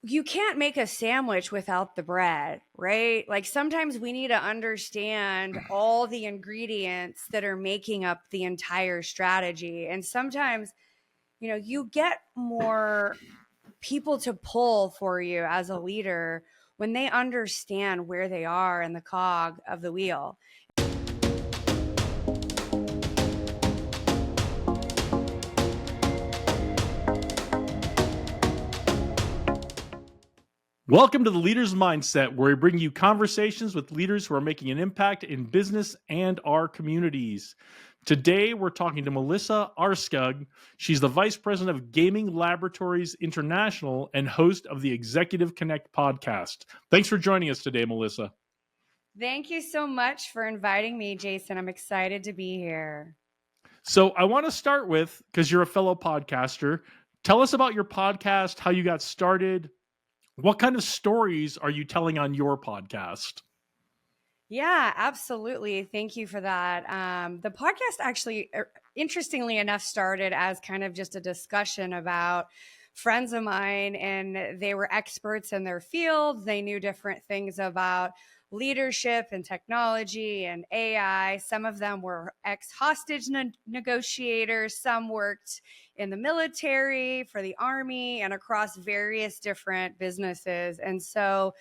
you can't make a sandwich without the bread, right? Like sometimes we need to understand all the ingredients that are making up the entire strategy. And sometimes, you get more people to pull for you as a leader when they understand where they are in the cog of the wheel. Welcome to the Leader's Mindset, where we bring you conversations with leaders who are making an impact in business and our communities. Today, we're talking to Melissa Aarskaug. She's the Vice President of Gaming Laboratories International and host of the Executive Connect podcast. Thanks for joining us today, Melissa. Thank you so much for inviting me, Jason. I'm excited to be here. So I want to start with, because you're a fellow podcaster, tell us about your podcast, how you got started. What kind of stories are you telling on your podcast? Yeah, absolutely. Thank you for that. The podcast actually, interestingly enough, started as kind of just a discussion about friends of mine, and they were experts in their field. They knew different things about leadership and technology and AI. Some of them were ex-hostage negotiators. Some worked in the military, for the Army, and across various different businesses. And so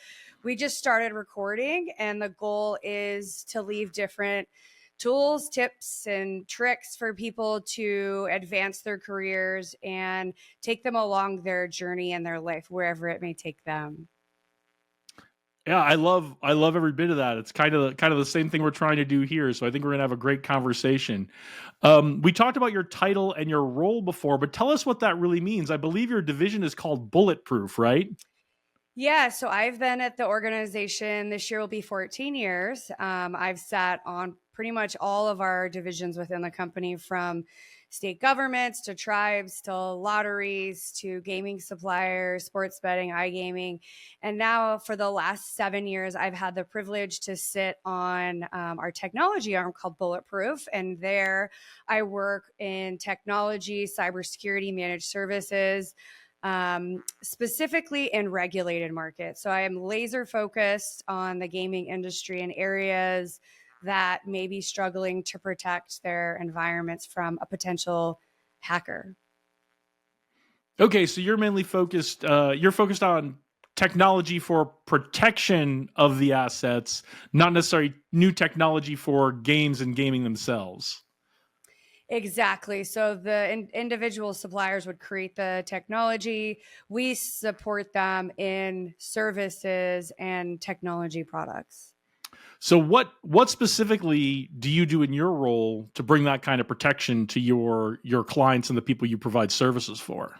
we just started recording, and the goal is to leave different tools, tips, and tricks for people to advance their careers and take them along their journey in their life, wherever it may take them. Yeah, I love every bit of that. It's kind of the same thing we're trying to do here. So I think we're gonna have a great conversation. We talked about your title and your role before, but tell us what that really means. I believe your division is called Bulletproof, right? Yeah, so I've been at the organization, this year will be 14 years. I've sat on pretty much all of our divisions within the company, from state governments to tribes to lotteries to gaming suppliers, sports betting, iGaming. And now for the last 7 years, I've had the privilege to sit on our technology arm called Bulletproof. And there I work in technology, cybersecurity, managed services, specifically in regulated markets. So I am laser focused on the gaming industry in areas that may be struggling to protect their environments from a potential hacker. Okay, so you're mainly focused. You're focused on technology for protection of the assets, not necessarily new technology for games and gaming themselves. Exactly. So the individual suppliers would create the technology. We support them in services and technology products. So what specifically do you do in your role to bring that kind of protection to your clients and the people you provide services for?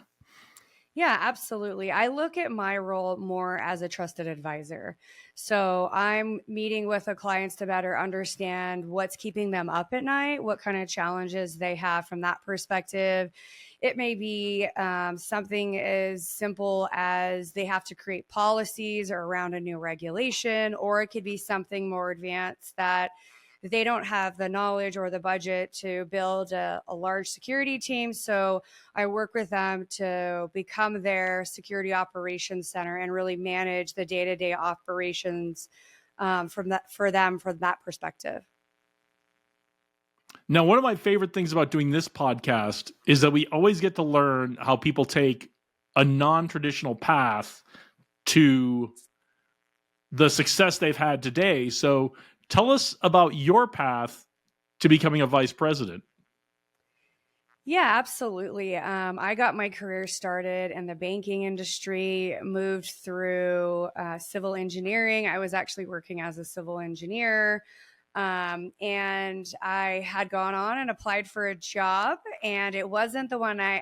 Yeah, absolutely. I look at my role more as a trusted advisor. So I'm meeting with the clients to better understand what's keeping them up at night, what kind of challenges they have from that perspective. It may be something as simple as they have to create policies or around a new regulation, or it could be something more advanced that they don't have the knowledge or the budget to build a large security team. So I work with them to become their security operations center and really manage the day-to-day operations from that perspective. Now, one of my favorite things about doing this podcast is that we always get to learn how people take a non-traditional path to the success they've had today. So tell us about your path to becoming a vice president. Yeah, absolutely. I got my career started in the banking industry, moved through civil engineering. I was actually working as a civil engineer. And I had gone on and applied for a job, and it wasn't the one I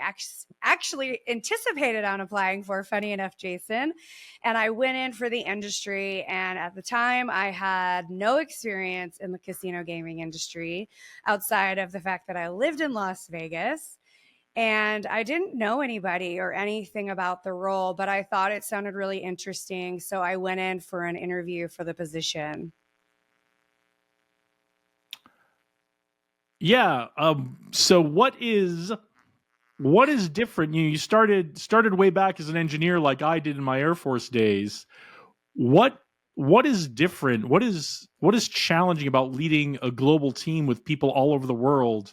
actually anticipated on applying for, funny enough, Jason. And I went in for the industry, and at the time I had no experience in the casino gaming industry outside of the fact that I lived in Las Vegas. And I didn't know anybody or anything about the role, but I thought it sounded really interesting. So I went in for an interview for the position. Yeah. So what is what is different? You started way back as an engineer, like I did in my Air Force days. What what is different? What is challenging about leading a global team with people all over the world?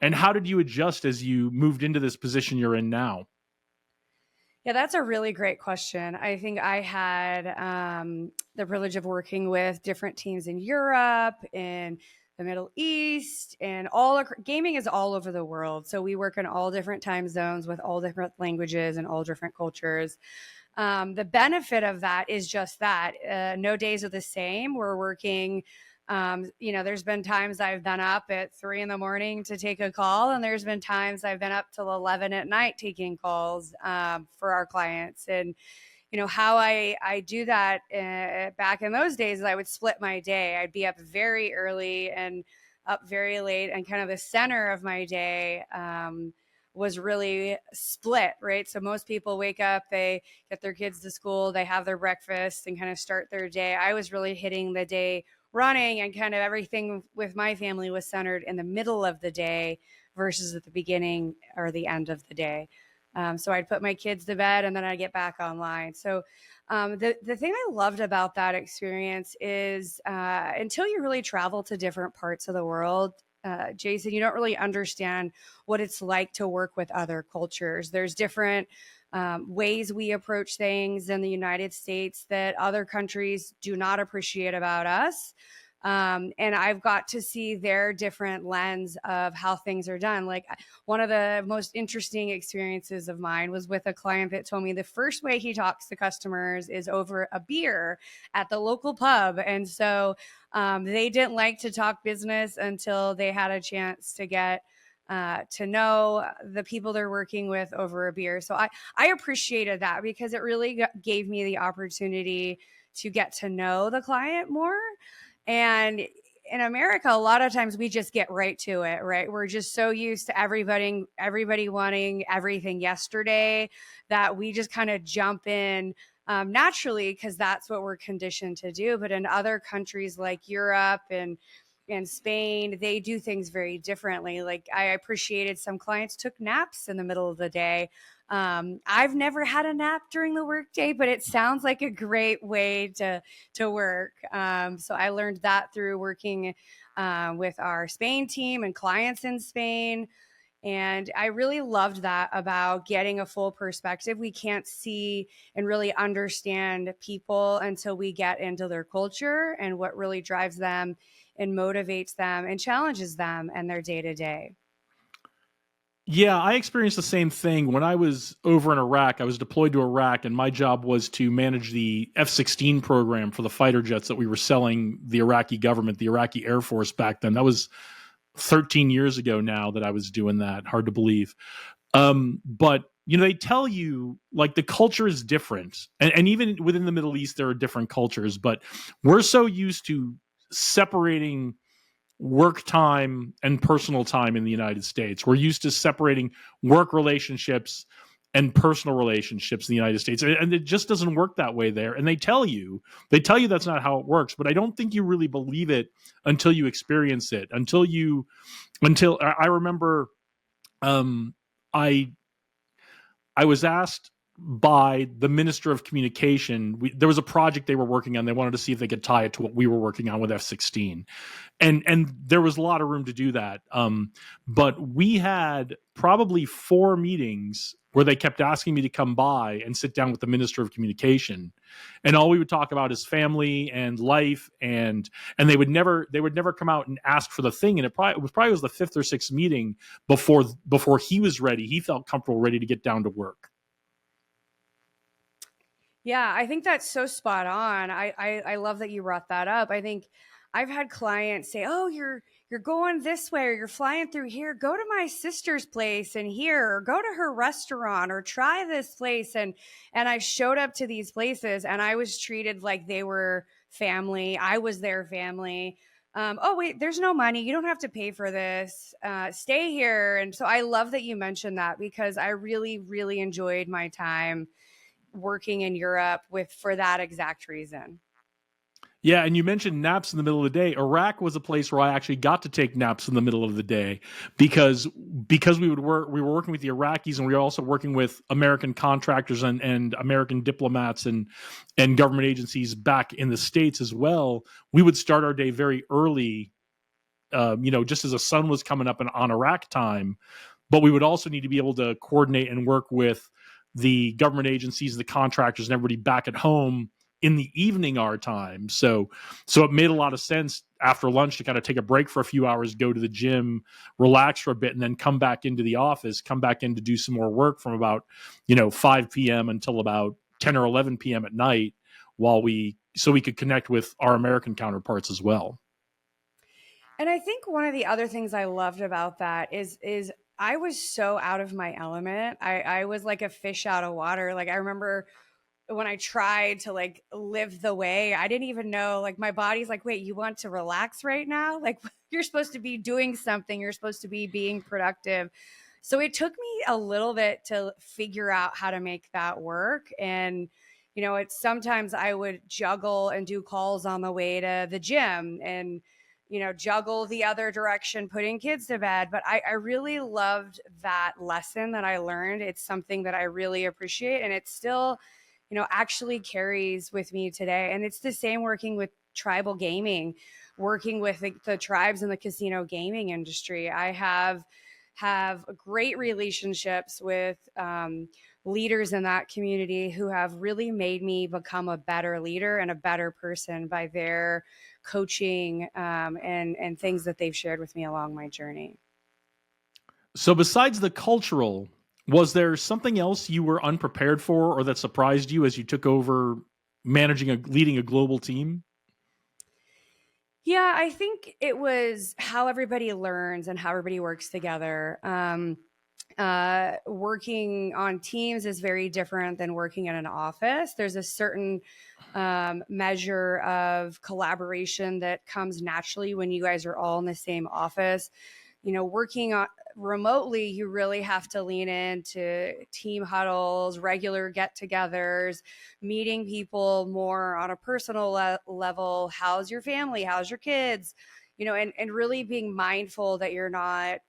And how did you adjust as you moved into this position you're in now? Yeah, that's a really great question. I think I had the privilege of working with different teams in Europe, in the Middle East, and gaming is all over the world. So we work in all different time zones with all different languages and all different cultures. The benefit of that is just that no days are the same. We're working. There's been times I've been up at 3 in the morning to take a call, and there's been times I've been up till 11 at night taking calls for our clients. And how I do that back in those days is I would split my day. I'd be up very early and up very late, and kind of the center of my day was really split, right? So most people wake up, they get their kids to school, they have their breakfast and kind of start their day. I was really hitting the day running, and kind of everything with my family was centered in the middle of the day versus at the beginning or the end of the day. So I'd put my kids to bed and then I'd get back online. So the thing I loved about that experience is until you really travel to different parts of the world, Jason, you don't really understand what it's like to work with other cultures. There's different ways we approach things in the United States that other countries do not appreciate about us. And I've got to see their different lens of how things are done. Like one of the most interesting experiences of mine was with a client that told me the first way he talks to customers is over a beer at the local pub. And so they didn't like to talk business until they had a chance to get to know the people they're working with over a beer. So I appreciated that because it really gave me the opportunity to get to know the client more. And in America, a lot of times we just get right to it, right? We're just so used to everybody wanting everything yesterday that we just kind of jump in naturally because that's what we're conditioned to do. But in other countries like Europe and Spain, they do things very differently. Like I appreciated some clients took naps in the middle of the day. I've never had a nap during the workday, but it sounds like a great way to work. So I learned that through working with our Spain team and clients in Spain. And I really loved that about getting a full perspective. We can't see and really understand people until we get into their culture and what really drives them and motivates them and challenges them and their day to day. Yeah, I experienced the same thing when I was over in Iraq. I was deployed to Iraq, and my job was to manage the F-16 program for the fighter jets that we were selling the Iraqi government, the Iraqi Air Force back then. That was 13 years ago now that I was doing that. Hard to believe. But they tell you like the culture is different, and even within the Middle East, there are different cultures. But we're so used to separating work time and personal time in the United States. We're used to separating work relationships and personal relationships in the United States. And it just doesn't work that way there. And they tell you that's not how it works, but I don't think you really believe it until you experience it. Until I remember I I was asked by the Minister of Communication. There was a project they were working on. They wanted to see if they could tie it to what we were working on with F-16, and there was a lot of room to do that. But we had probably 4 meetings where they kept asking me to come by and sit down with the Minister of Communication, and all we would talk about is family and life, and they would never come out and ask for the thing. And it was the 5th or 6th meeting before he was ready. He felt comfortable, ready to get down to work. Yeah, I think that's so spot on. I love that you brought that up. I think I've had clients say, "Oh, you're going this way, or you're flying through here. Go to my sister's place and here, or go to her restaurant, or try this place." And I showed up to these places, and I was treated like they were family. I was their family. Oh wait, there's no money. You don't have to pay for this. Stay here. And so I love that you mentioned that because I really, really enjoyed my time working in Europe with for that exact reason. Yeah, and you mentioned naps in the middle of the day. Iraq was a place where I actually got to take naps in the middle of the day because we were working with the Iraqis, and we were also working with American contractors and American diplomats and government agencies back in the States as well. We would start our day very early, just as the sun was coming up on Iraq time. But we would also need to be able to coordinate and work with the government agencies, the contractors, and everybody back at home in the evening our time. So it made a lot of sense after lunch to kind of take a break for a few hours, go to the gym, relax for a bit, and then come back into the office, come back in to do some more work from about 5 p.m. until about 10 or 11 p.m. at night, so we could connect with our American counterparts as well. And I think one of the other things I loved about that is I was so out of my element. I was like a fish out of water. Like I remember when I tried to like live the way, I didn't even know, like my body's like, wait, you want to relax right now? Like you're supposed to be doing something, you're supposed to be being productive. So it took me a little bit to figure out how to make that work. And it's sometimes I would juggle and do calls on the way to the gym and juggle the other direction, putting kids to bed. But I really loved that lesson that I learned. It's something that I really appreciate. And it's still, actually carries with me today. And it's the same working with tribal gaming, working with the tribes in the casino gaming industry. I have great relationships with leaders in that community who have really made me become a better leader and a better person by their coaching and things that they've shared with me along my journey. So besides the cultural, was there something else you were unprepared for or that surprised you as you took over leading a global team? Yeah, I think it was how everybody learns and how everybody works together. Working on teams is very different than working in an office. There's a certain measure of collaboration that comes naturally when you guys are all in the same office. Working on remotely, you really have to lean into team huddles, regular get-togethers, meeting people more on a personal level. How's your family? How's your kids? And really being mindful that you're not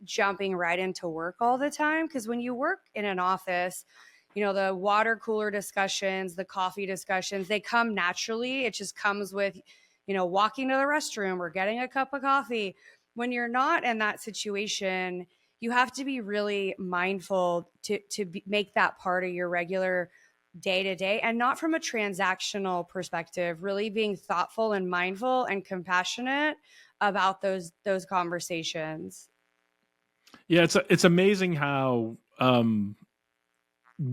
jumping right into work all the time. Because when you work in an office, the water cooler discussions, the coffee discussions, they come naturally. It just comes with, walking to the restroom or getting a cup of coffee. When you're not in that situation, you have to be really mindful to make that part of your regular day to day, and not from a transactional perspective, really being thoughtful and mindful and compassionate about those conversations. Yeah, it's amazing how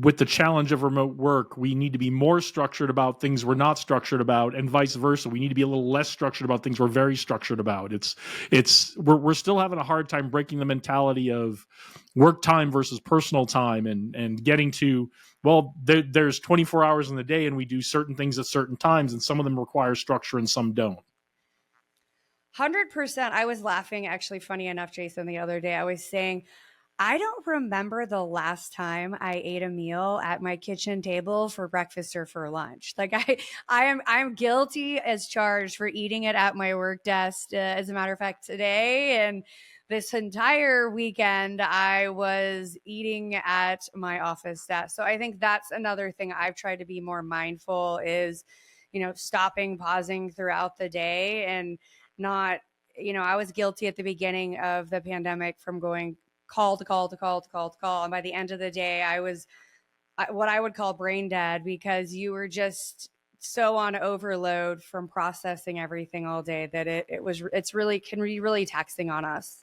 with the challenge of remote work, we need to be more structured about things we're not structured about, and vice versa. We need to be a little less structured about things we're very structured about. We're still having a hard time breaking the mentality of work time versus personal time, and getting to, well, there's 24 hours in the day, and we do certain things at certain times, and some of them require structure and some don't. 100%. I was laughing, actually, funny enough, Jason, the other day. I was saying, I don't remember the last time I ate a meal at my kitchen table for breakfast or for lunch. Like I'm guilty as charged for eating it at my work desk. As a matter of fact, today and this entire weekend, I was eating at my office desk. So I think that's another thing I've tried to be more mindful is, stopping, pausing throughout the day and not, I was guilty at the beginning of the pandemic from going call to call to call to call to call. And by the end of the day, I was what I would call brain dead because you were just so on overload from processing everything all day that it's really can be really taxing on us.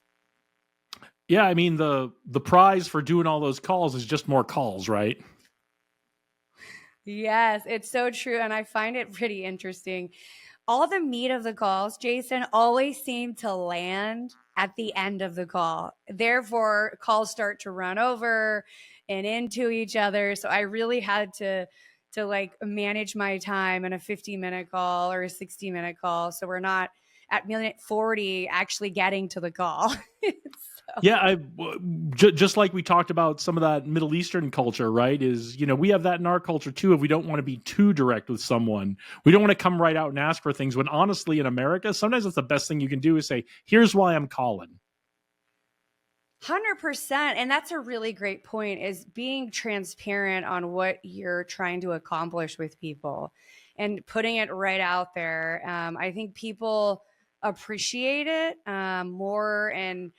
Yeah, I mean the prize for doing all those calls is just more calls, right? Yes, it's so true. And I find it pretty interesting. All the meat of the calls, Jason, always seem to land at the end of the call. Therefore, calls start to run over and into each other. So I really had to like manage my time in a 50-minute call or a 60-minute call. So we're not at minute 40 actually getting to the call. Yeah, just like we talked about some of that Middle Eastern culture, right? Is, we have that in our culture too. If we don't want to be too direct with someone, we don't want to come right out and ask for things. When honestly, in America, sometimes that's the best thing you can do is say, "Here's why I'm calling." 100%. And that's a really great point, is being transparent on what you're trying to accomplish with people and putting it right out there. I think people appreciate it more. And,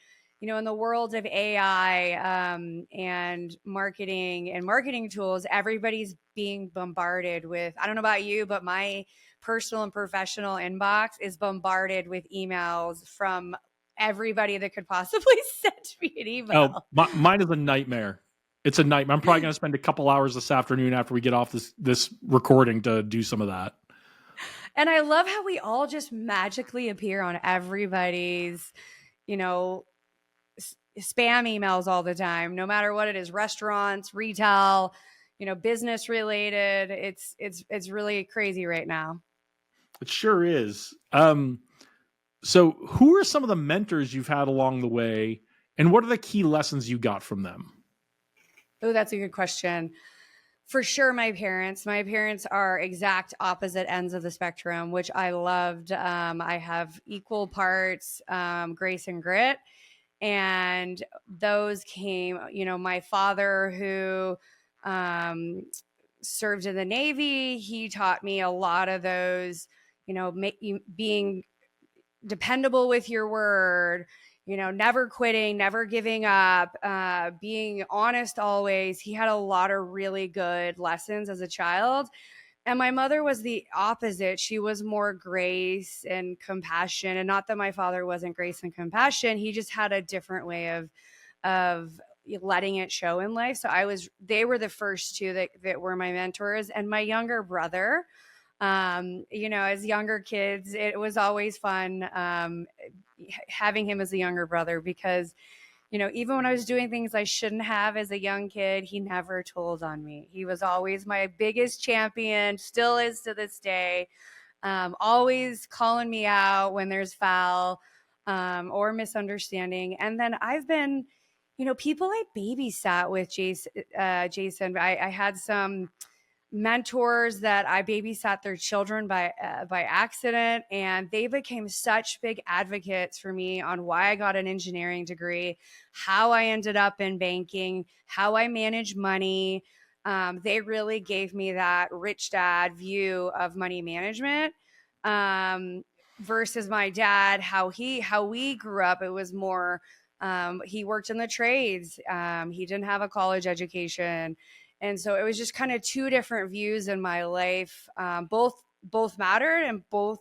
in the world of AI and marketing tools, everybody's being bombarded with, I don't know about you, but my personal and professional inbox is bombarded with emails from everybody that could possibly send me an Oh, email. mine is a nightmare. It's a nightmare. I'm probably going to spend a couple hours this afternoon after we get off this recording to do some of that. And I love how we all just magically appear on everybody's, you know, spam emails all the time, no matter what it is, restaurants, retail, business related. It's really crazy right now. It sure is. So who are some of the mentors you've had along the way, and what are the key lessons you got from them? Oh, that's a good question. For sure, my parents. My parents are exact opposite ends of the spectrum, which I loved. I have equal parts grace and grit. And those came, my father, who served in the Navy, he taught me a lot of those, being dependable with your word, never quitting, never giving up, being honest always. He had a lot of really good lessons as a child. And my mother was the opposite. She was more grace and compassion. And not that my father wasn't grace and compassion. He just had a different way of letting it show in life. So they were the first two that were my mentors. And my younger brother, as younger kids, it was always fun having him as a younger brother, because even when I was doing things I shouldn't have as a young kid, he never told on me. He was always my biggest champion, still is to this day. Always calling me out when there's foul or misunderstanding. And then I've been, people I babysat with, Jason. I had some mentors that I babysat their children by accident, and they became such big advocates for me on why I got an engineering degree, how I ended up in banking, how I manage money. They really gave me that rich dad view of money management versus my dad, how we grew up. It was more he worked in the trades. He didn't have a college education. And so it was just kind of two different views in my life. Both mattered, and both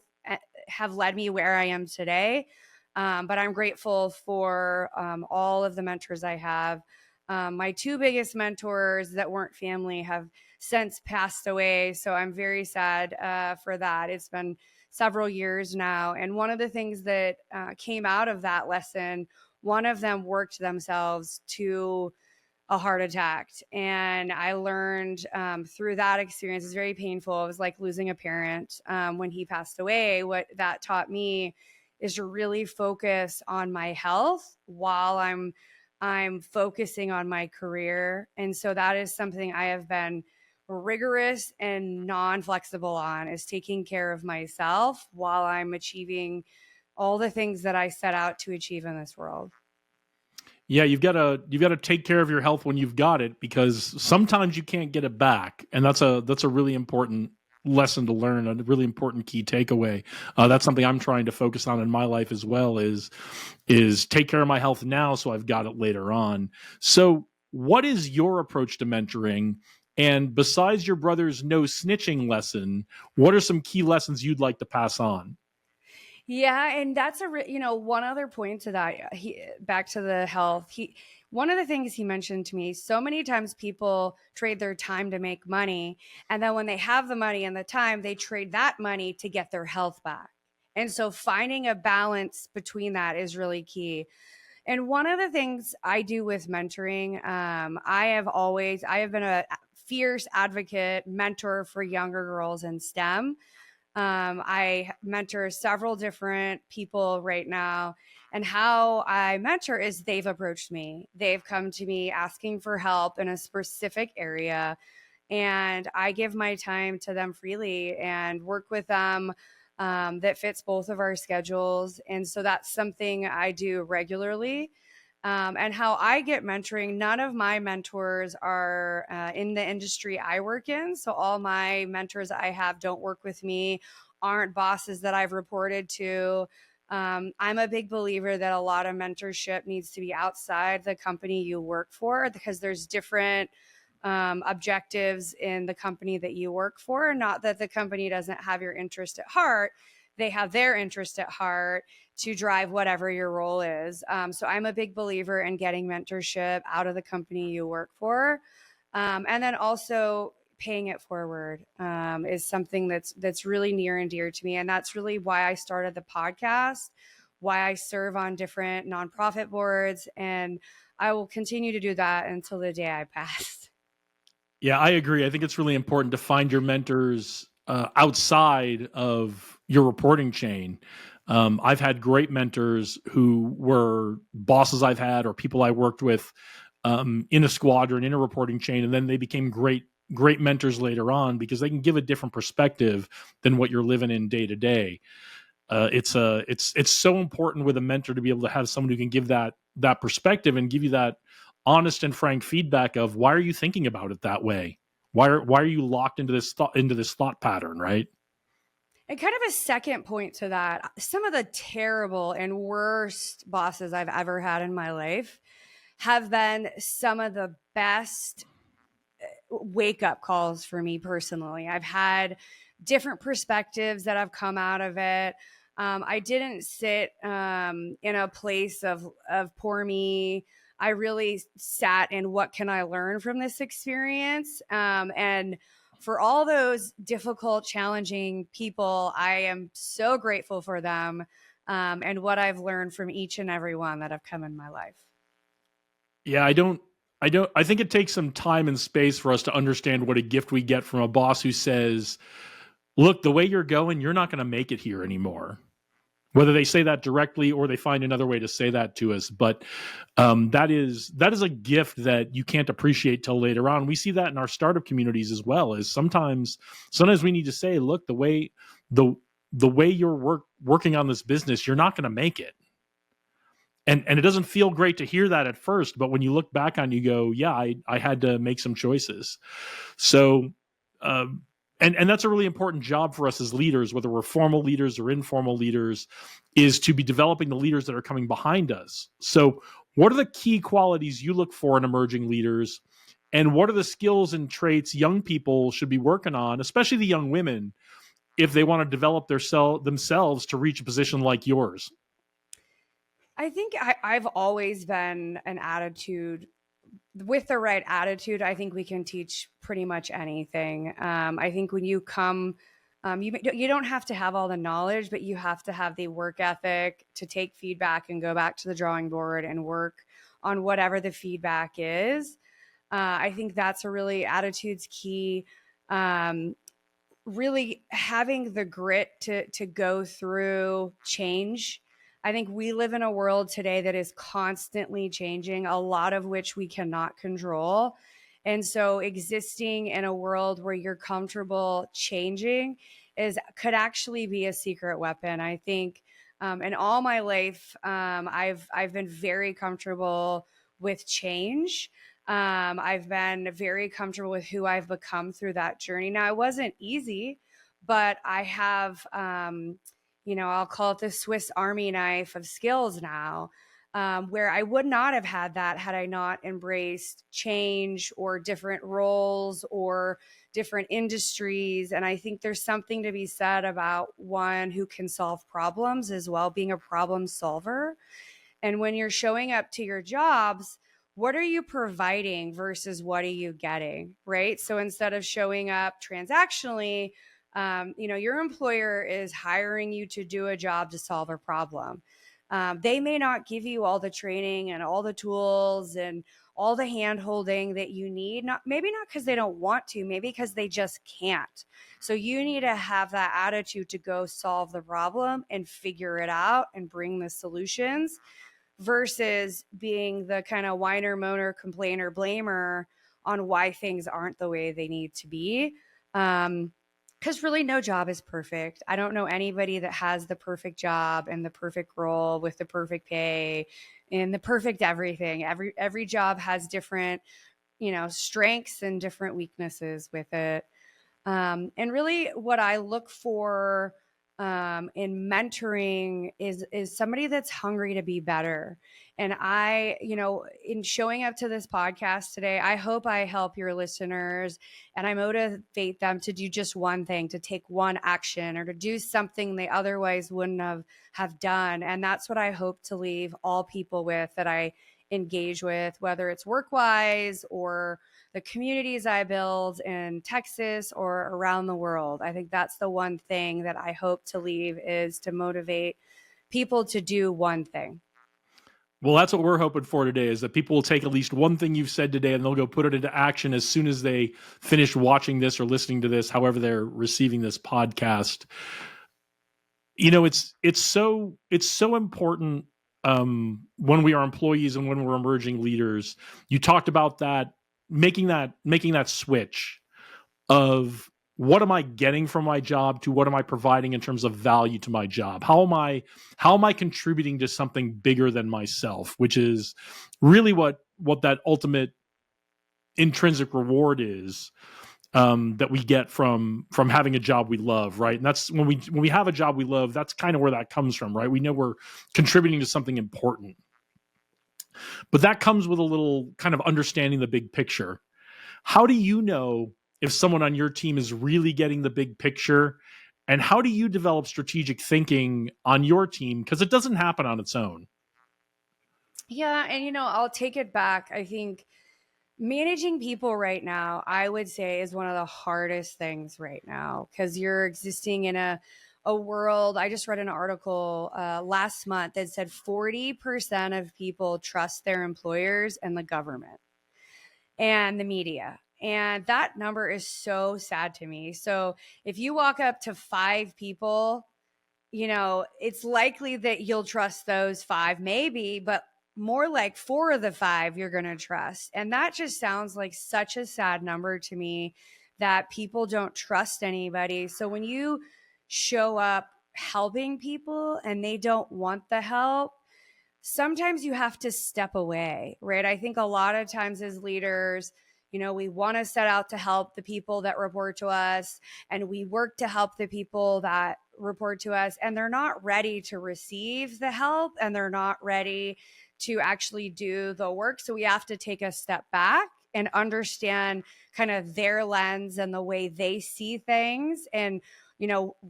have led me where I am today. But I'm grateful for all of the mentors I have. My two biggest mentors that weren't family have since passed away. So I'm very sad for that. It's been several years now. And one of the things that came out of that lesson, one of them worked themselves to a heart attack. And I learned through that experience, it's very painful. It was like losing a parent when he passed away. What that taught me is to really focus on my health while I'm focusing on my career. And so that is something I have been rigorous and non-flexible on, is taking care of myself while I'm achieving all the things that I set out to achieve in this world. Yeah, you've got to take care of your health when you've got it, because sometimes you can't get it back, and that's a really important lesson to learn, a really important key takeaway. That's something I'm trying to focus on in my life as well, is take care of my health now so I've got it later on. So what is your approach to mentoring? And besides your brother's no snitching lesson, what are some key lessons you'd like to pass on? Yeah, and that's one other point to that. Back to the health. One of the things he mentioned to me, so many times people trade their time to make money, and then when they have the money and the time, they trade that money to get their health back. And so finding a balance between that is really key. And one of the things I do with mentoring, I have been a fierce advocate mentor for younger girls in STEM. I mentor several different people right now. And how I mentor is they've approached me. They've come to me asking for help in a specific area. And I give my time to them freely and work with them that fits both of our schedules. And so that's something I do regularly. And how I get mentoring, none of my mentors are in the industry I work in. So all my mentors I have don't work with me, aren't bosses that I've reported to. I'm a big believer that a lot of mentorship needs to be outside the company you work for, because there's different objectives in the company that you work for. Not that the company doesn't have your interest at heart, they have their interest at heart to drive whatever your role is. So I'm a big believer in getting mentorship out of the company you work for. And then also paying it forward is something that's really near and dear to me. And that's really why I started the podcast, why I serve on different nonprofit boards, and I will continue to do that until the day I pass. Yeah, I agree. I think it's really important to find your mentors outside of your reporting chain. I've had great mentors who were bosses I've had or people I worked with in a squadron, in a reporting chain, and then they became great mentors later on because they can give a different perspective than what you're living in day to day. It's so important with a mentor to be able to have someone who can give that perspective and give you that honest and frank feedback of why are you thinking about it that way? Why are you locked into this thought pattern, right? And kind of a second point to that, some of the terrible and worst bosses I've ever had in my life have been some of the best wake up calls for me personally. I've had different perspectives that have come out of it. I didn't sit in a place of poor me. I really sat in what can I learn from this experience. And for all those difficult, challenging people, I am so grateful for them and what I've learned from each and every one that have come in my life. Yeah, I think it takes some time and space for us to understand what a gift we get from a boss who says, "Look, the way you're going, you're not going to make it here anymore." Whether they say that directly or they find another way to say that to us, but that is a gift that you can't appreciate till later on. We see that in our startup communities as well. Is sometimes we need to say, look, the the way you're working on this business, you're not going to make it. And it doesn't feel great to hear that at first, but when you look back on, you go, yeah, I had to make some choices. So, um, and that's a really important job for us as leaders, whether we're formal leaders or informal leaders, is to be developing the leaders that are coming behind us. So, what are the key qualities you look for in emerging leaders, and what are the skills and traits young people should be working on, especially the young women, if they want to develop themselves to reach a position like yours? I think I've always been an attitude with the right attitude. I think we can teach pretty much anything. I think when you come, you don't have to have all the knowledge, but you have to have the work ethic to take feedback and go back to the drawing board and work on whatever the feedback is. I think that's a really attitude's key. Really having the grit to go through change. I think we live in a world today that is constantly changing, a lot of which we cannot control. And so existing in a world where you're comfortable changing is could actually be a secret weapon. I think in all my life, I've been very comfortable with change. I've been very comfortable with who I've become through that journey. Now, it wasn't easy, but I have, I'll call it the Swiss Army knife of skills now, where I would not have had that had I not embraced change or different roles or different industries. And I think there's something to be said about one who can solve problems as well, being a problem solver. And when you're showing up to your jobs, what are you providing versus what are you getting, right? So instead of showing up transactionally, your employer is hiring you to do a job to solve a problem. They may not give you all the training and all the tools and all the hand holding that you need, maybe not because they don't want to, maybe because they just can't. So you need to have that attitude to go solve the problem and figure it out and bring the solutions, versus being the kind of whiner, moaner, complainer, blamer on why things aren't the way they need to be. Because really, no job is perfect. I don't know anybody that has the perfect job and the perfect role with the perfect pay and the perfect everything. Every job has different, strengths and different weaknesses with it. And really, what I look for in mentoring is somebody that's hungry to be better. And in showing up to this podcast today, I hope I help your listeners and I motivate them to do just one thing, to take one action or to do something they otherwise wouldn't have done. And that's what I hope to leave all people with that I engage with, whether it's work-wise or the communities I build in Texas or around the world. I think that's the one thing that I hope to leave, is to motivate people to do one thing. Well, that's what we're hoping for today, is that people will take at least one thing you've said today and they'll go put it into action as soon as they finish watching this or listening to this, however they're receiving this podcast. It's so important when we are employees and when we're emerging leaders. You talked about that, making that switch of what am I getting from my job to what am I providing in terms of value to my job? How am I contributing to something bigger than myself, which is really what that ultimate intrinsic reward is, that we get from having a job we love, right? And that's when we have a job we love, that's kind of where that comes from, right? We know we're contributing to something important. But that comes with a little kind of understanding the big picture. How do you know if someone on your team is really getting the big picture? And how do you develop strategic thinking on your team? Because it doesn't happen on its own. Yeah. And, I'll take it back. I think managing people right now, I would say, is one of the hardest things right now, because you're existing in a world. I just read an article last month that said 40% of people trust their employers and the government and the media. And that number is so sad to me. So if you walk up to 5 people, it's likely that you'll trust those 5, maybe, but more like 4 of the 5 you're going to trust. And that just sounds like such a sad number to me, that people don't trust anybody. So when you show up helping people and they don't want the help, sometimes you have to step away, right? I think a lot of times as leaders, we want to set out to help the people that report to us, and we work to help the people that report to us, and they're not ready to receive the help and they're not ready to actually do the work. So we have to take a step back and understand kind of their lens and the way they see things, and,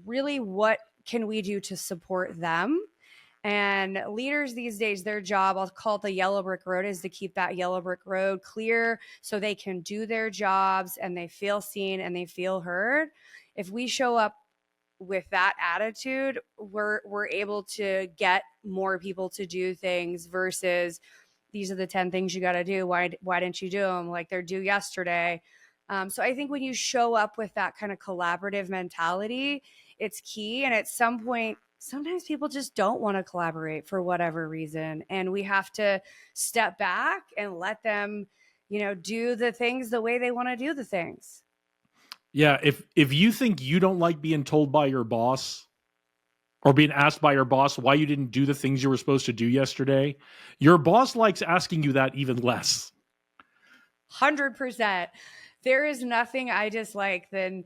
really what can we do to support them. And leaders these days, their job, I'll call it the yellow brick road, is to keep that yellow brick road clear so they can do their jobs and they feel seen and they feel heard. If we show up with that attitude, we're able to get more people to do things, versus these are the 10 things you got to do. Why didn't you do them? Like they're due yesterday. So I think when you show up with that kind of collaborative mentality, it's key. And at some point, sometimes people just don't want to collaborate for whatever reason. And we have to step back and let them, do the things the way they want to do the things. Yeah. If you think you don't like being told by your boss or being asked by your boss why you didn't do the things you were supposed to do yesterday, your boss likes asking you that even less. 100%. There is nothing I dislike than,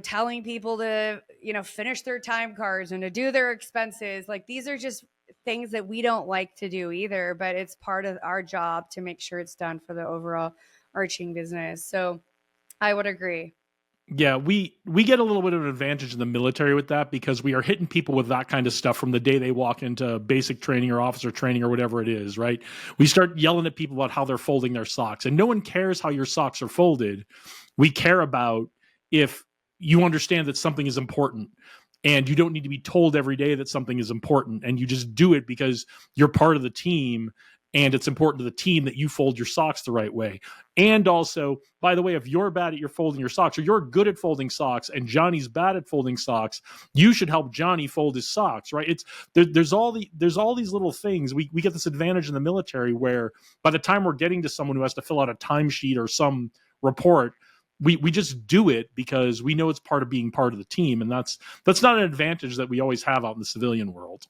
telling people to, finish their time cards and to do their expenses. Like these are just things that we don't like to do either, but it's part of our job to make sure it's done for the overall arching business. So I would agree. Yeah, we get a little bit of an advantage in the military with that, because we are hitting people with that kind of stuff from the day they walk into basic training or officer training or whatever it is, right? We start yelling at people about how they're folding their socks, and no one cares how your socks are folded. We care about if you understand that something is important, and you don't need to be told every day that something is important, and you just do it because you're part of the team And it's important to the team that you fold your socks the right way. And also, by the way, if you're bad at your folding your socks, or you're good at folding socks and Johnny's bad at folding socks, you should help Johnny fold his socks, right? There's all these little things. We get this advantage in the military where by the time we're getting to someone who has to fill out a timesheet or some report, we just do it because we know it's part of being part of the team. And that's not an advantage that we always have out in the civilian world.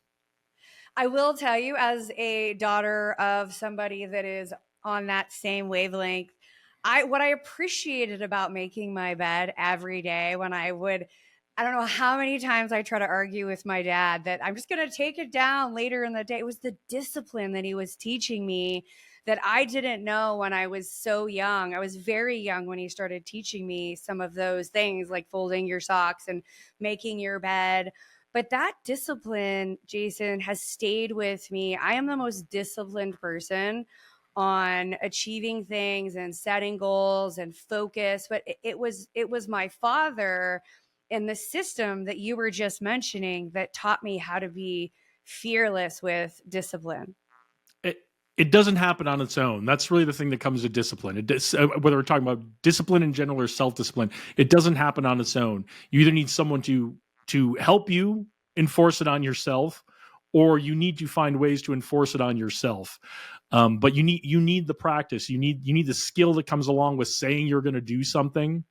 I will tell you, as a daughter of somebody that is on that same wavelength, what I appreciated about making my bed every day when I don't know how many times I try to argue with my dad that I'm just going to take it down later in the day. It was the discipline that he was teaching me that I didn't know when I was so young. I was very young when he started teaching me some of those things like folding your socks and making your bed. But that discipline, Jason, has stayed with me. I am the most disciplined person on achieving things and setting goals and focus. But it was my father and the system that you were just mentioning that taught me how to be fearless with discipline. It doesn't happen on its own. That's really the thing that comes to discipline. Whether we're talking about discipline in general or self-discipline, it doesn't happen on its own. You either need someone to help you enforce it on yourself, or you need to find ways to enforce it on yourself. But you need the practice. You need the skill that comes along with saying you're going to do something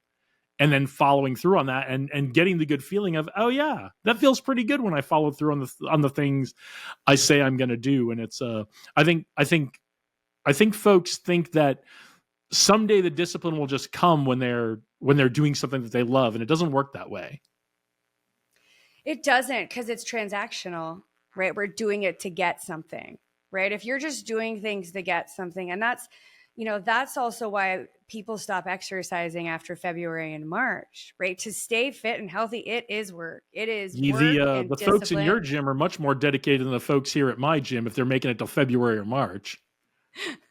and then following through on that and getting the good feeling of, oh yeah, that feels pretty good when I follow through on the things I say I'm going to do. And it's I think folks think that someday the discipline will just come when they're doing something that they love, and it doesn't work that way. It doesn't, because it's transactional, right? We're doing it to get something, right? If you're just doing things to get something, and that's also why people stop exercising after February and March, right? To stay fit and healthy, it is work. It is work and The discipline. Folks in your gym are much more dedicated than the folks here at my gym if they're making it till February or March.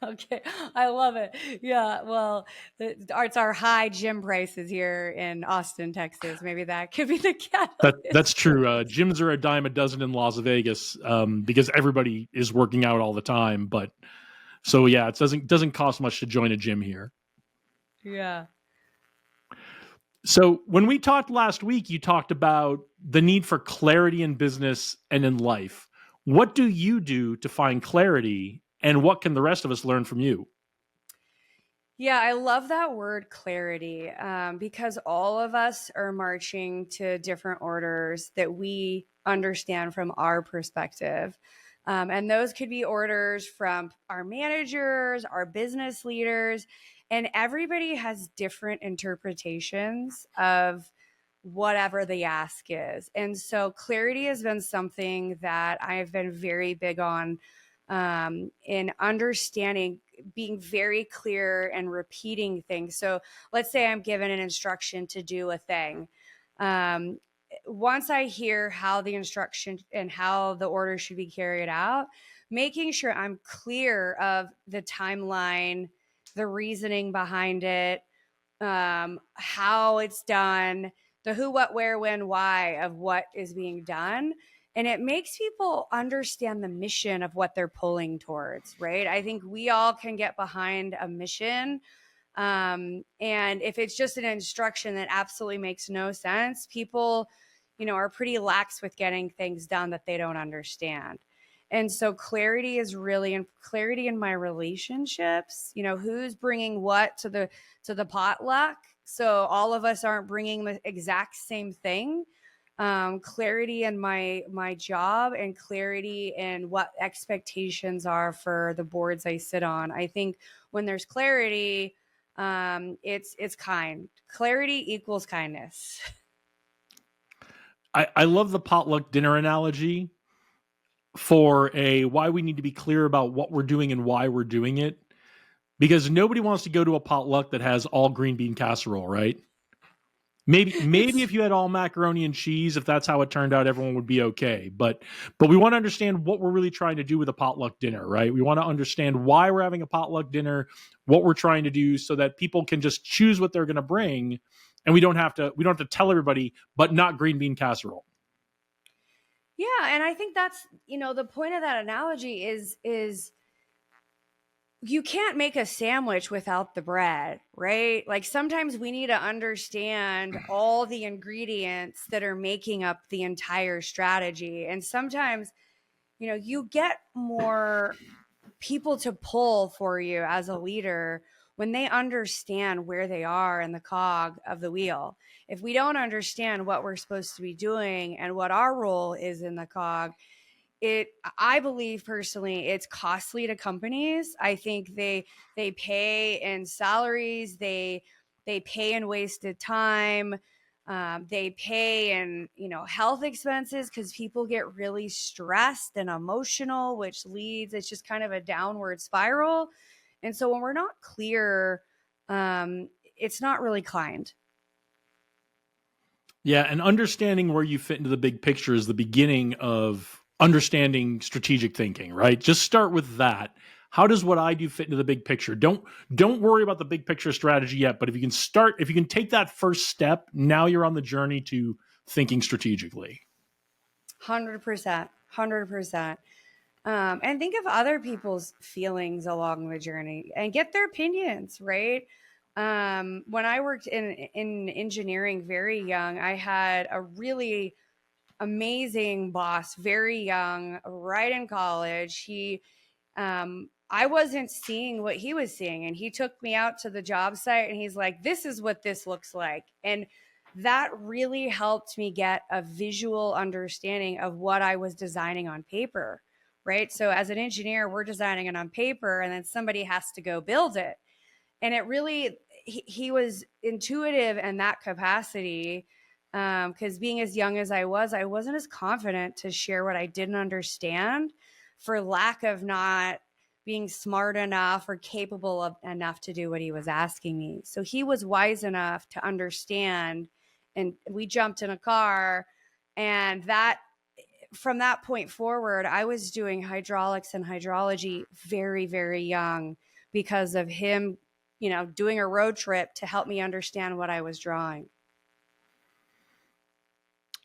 Okay, I love it. Yeah, well, it's our high gym prices here in Austin, Texas. Maybe that could be the catalyst. That's true. Gyms are a dime a dozen in Las Vegas because everybody is working out all the time. But so yeah, it doesn't cost much to join a gym here. Yeah. So when we talked last week, you talked about the need for clarity in business and in life. What do you do to find clarity, and what can the rest of us learn from you? Yeah, I love that word clarity because all of us are marching to different orders that we understand from our perspective. And those could be orders from our managers, our business leaders, and everybody has different interpretations of whatever the ask is. And so clarity has been something that I've been very big on in understanding, being very clear and repeating things. So let's say I'm given an instruction to do a thing. Once I hear how the instruction and how the order should be carried out, making sure I'm clear of the timeline, the reasoning behind it, how it's done, the who, what, where, when, why of what is being done. And it makes people understand the mission of what they're pulling towards, right? I think we all can get behind a mission. And if it's just an instruction that absolutely makes no sense, people, are pretty lax with getting things done that they don't understand. And so clarity is really clarity in my relationships, who's bringing what to the potluck. So all of us aren't bringing the exact same thing. Clarity in my job and clarity in what expectations are for the boards I sit on. I think when there's clarity, it's kind. Clarity equals kindness. I love the potluck dinner analogy for why we need to be clear about what we're doing and why we're doing it, because nobody wants to go to a potluck that has all green bean casserole, right? Maybe if you had all macaroni and cheese, if that's how it turned out, everyone would be okay. But we want to understand what we're really trying to do with a potluck dinner, right? We want to understand why we're having a potluck dinner, what we're trying to do, so that people can just choose what they're going to bring, and we don't have to tell everybody, but not green bean casserole. Yeah, and I think that's the point of that analogy is you can't make a sandwich without the bread, right? Like sometimes we need to understand all the ingredients that are making up the entire strategy. And sometimes, you get more people to pull for you as a leader when they understand where they are in the cog of the wheel. If we don't understand what we're supposed to be doing and what our role is in the cog, I believe personally it's costly to companies. I think they pay in salaries, they pay in wasted time, they pay in health expenses because people get really stressed and emotional, which leads, it's just kind of a downward spiral. And so when we're not clear, it's not really kind. Yeah, and understanding where you fit into the big picture is the beginning of understanding strategic thinking, right? Just start with that. How does what I do fit into the big picture? Don't worry about the big picture strategy yet, but if you can take that first step, now you're on the journey to thinking strategically. 100%. 100%. And think of other people's feelings along the journey and get their opinions, right? When I worked in engineering very young, I had a really amazing boss, very young, right in college. I wasn't seeing what he was seeing, and he took me out to the job site and he's like, this is what this looks like. And that really helped me get a visual understanding of what I was designing on paper, right? So as an engineer, we're designing it on paper and then somebody has to go build it. And it really, he was intuitive in that capacity, because being as young as I wasn't as confident to share what I didn't understand for lack of not being smart enough or capable of enough to do what he was asking me. So he was wise enough to understand, and we jumped in a car, and that from that point forward, I was doing hydraulics and hydrology very, very young because of him, doing a road trip to help me understand what I was drawing.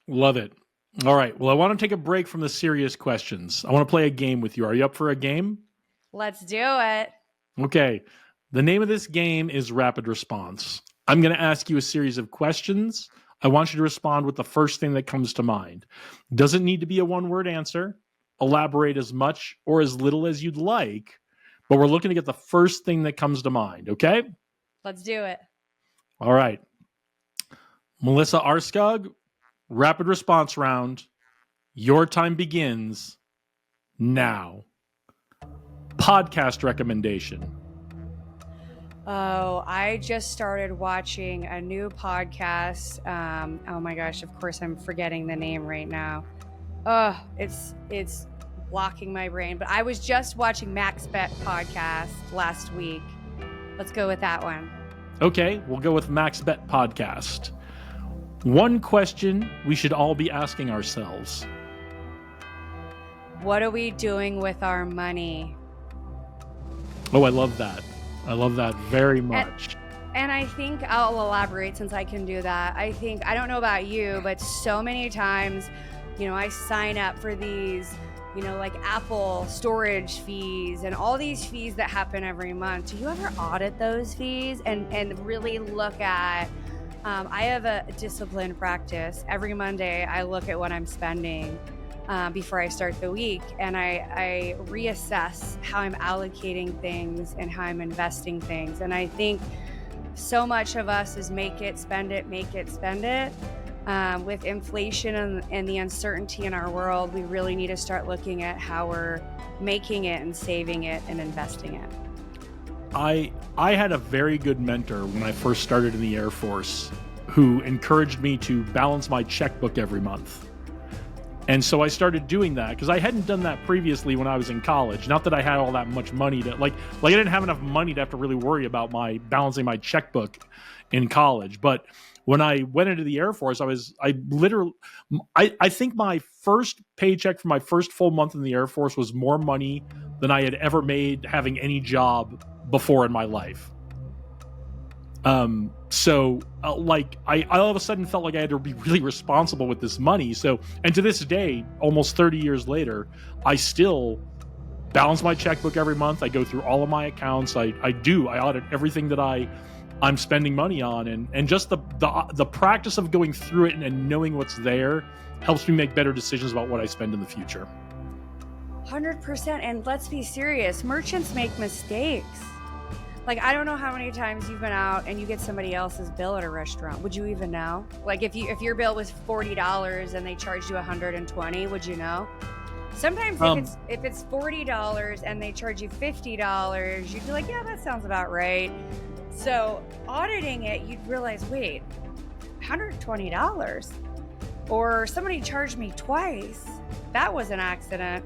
Love it. All right. Well, I want to take a break from the serious questions. I want to play a game with you. Are you up for a game? Let's do it. Okay. The name of this game is Rapid Response. I'm going to ask you a series of questions. I want you to respond with the first thing that comes to mind. Doesn't need to be a one-word answer. Elaborate as much or as little as you'd like, but we're looking to get the first thing that comes to mind, okay? Let's do it. All right. Melissa Aarskaug, rapid response round. Your time begins now. Podcast recommendation. Oh, I just started watching a new podcast. Oh my gosh, of course I'm forgetting the name right now. Oh, it's blocking my brain. But I was just watching Max Bet podcast last week. Let's go with that one. Okay, we'll go with Max Bet podcast. One question we should all be asking ourselves. What are we doing with our money? Oh, I love that. I love that very much. And I think I'll elaborate since I can do that. I don't know about you, but so many times, I sign up for these, like Apple storage fees and all these fees that happen every month. Do you ever audit those fees and really look at, I have a disciplined practice. Every Monday, I look at what I'm spending before I start the week, and I reassess how I'm allocating things and how I'm investing things. And I think so much of us is make it, spend it, make it, spend it. With inflation and the uncertainty in our world, we really need to start looking at how we're making it and saving it and investing it. I had a very good mentor when I first started in the Air Force who encouraged me to balance my checkbook every month. And so I started doing that because I hadn't done that previously when I was in college. Not that I had all that much money to like I didn't have enough money to have to really worry about my balancing my checkbook in college. But when I went into the Air Force, I think my first paycheck for my first full month in the Air Force was more money than I had ever made having any job before in my life. So I all of a sudden felt like I had to be really responsible with this money. So, and to this day, almost 30 years later, I still balance my checkbook every month. I go through all of my accounts. I audit everything that I'm spending money on, and just the practice of going through it and knowing what's there helps me make better decisions about what I spend in the future. 100%. And let's be serious, merchants make mistakes. Like, I don't know how many times you've been out and you get somebody else's bill at a restaurant. Would you even know? Like, if your bill was $40 and they charged you $120, would you know? Sometimes if it's $40 and they charge you $50, you'd be like, yeah, that sounds about right. So auditing it, you'd realize, wait, $120? Or somebody charged me twice. That was an accident.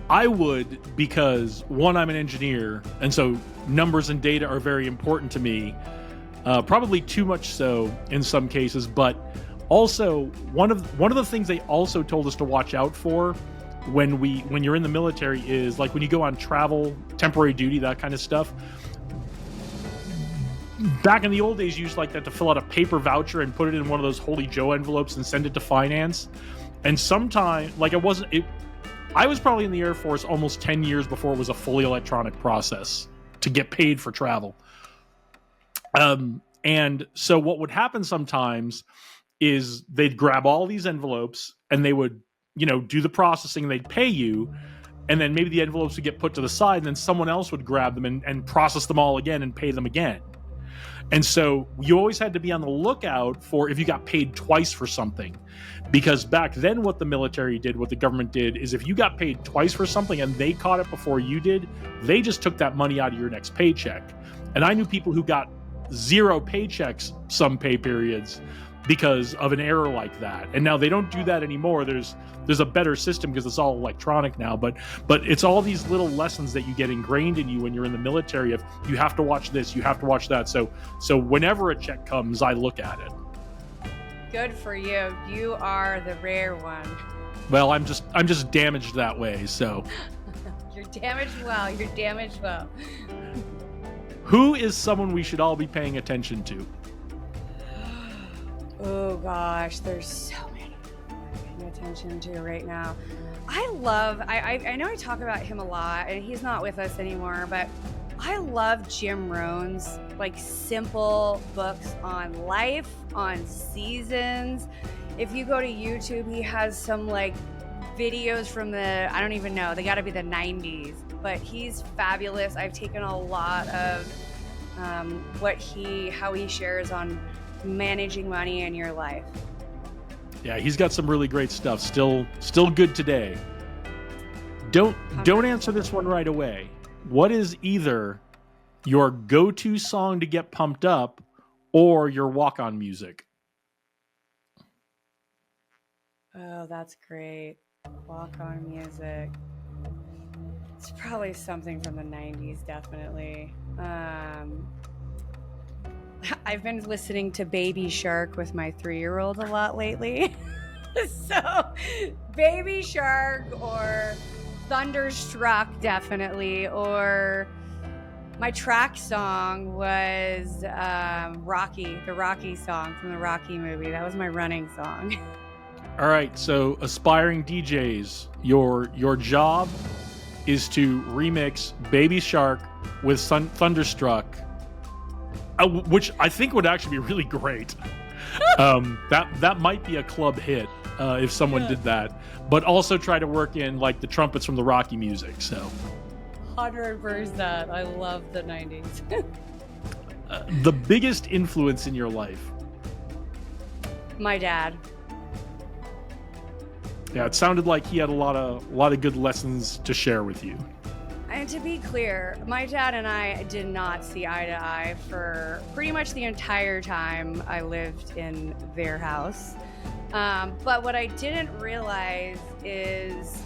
I would, because one, I'm an engineer, and so numbers and data are very important to me. Probably too much so in some cases, but also one of the things they also told us to watch out for when you're in the military is, like, when you go on travel, temporary duty, that kind of stuff. Back in the old days, you used like that to fill out a paper voucher and put it in one of those Holy Joe envelopes and send it to finance. And sometimes, like, I was probably in the Air Force almost 10 years before it was a fully electronic process to get paid for travel. And so what would happen sometimes is they'd grab all these envelopes and they would, do the processing, and they'd pay you. And then maybe the envelopes would get put to the side, and then someone else would grab them and process them all again and pay them again. And so you always had to be on the lookout for if you got paid twice for something. Because back then what the military did, what the government did, is if you got paid twice for something and they caught it before you did, they just took that money out of your next paycheck. And I knew people who got 0 paychecks some pay periods because of an error like that. And now they don't do that anymore. There's a better system because it's all electronic now, but it's all these little lessons that you get ingrained in you when you're in the military of, you have to watch this, you have to watch that. So whenever a check comes, I look at it. Good for you. You are the rare one. Well, I'm just damaged that way, so. You're damaged well. You're damaged well. Who is someone we should all be paying attention to? Oh gosh, there's so many I'm paying attention to right now. I know I talk about him a lot, and he's not with us anymore, but I love Jim Rohn's like simple books on life, on seasons. If you go to YouTube, he has some like videos from I don't even know, they got to be the 90s, but he's fabulous. I've taken a lot of how he shares on managing money in your life. Yeah, he's got some really great stuff. Still good today. Don't answer this one right away. What is either your go-to song to get pumped up or your walk-on music? Oh, that's great. Walk-on music. It's probably something from the 90s, definitely. I've been listening to Baby Shark with my 3-year-old a lot lately. So, Baby Shark or Thunderstruck, definitely. Or my track song was Rocky, the Rocky song from the Rocky movie. That was my running song. All right, so aspiring DJs, your job is to remix Baby Shark with Thunderstruck, which I think would actually be really great. That might be a club hit if someone did that. But also try to work in like the trumpets from the Rocky music. So 100%. I love the 90s. The biggest influence in your life? My dad. Yeah, it sounded like he had a lot of good lessons to share with you. And to be clear, my dad and I did not see eye to eye for pretty much the entire time I lived in their house. But what I didn't realize is,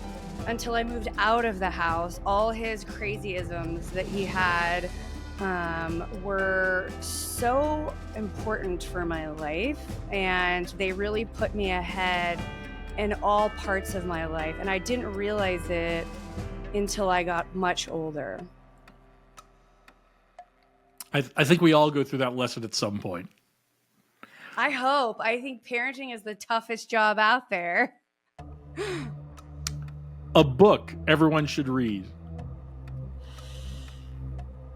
until I moved out of the house, all his crazy-isms that he had were so important for my life, and they really put me ahead in all parts of my life. And I didn't realize it until I got much older. I think we all go through that lesson at some point. I hope. I think parenting is the toughest job out there. A book everyone should read.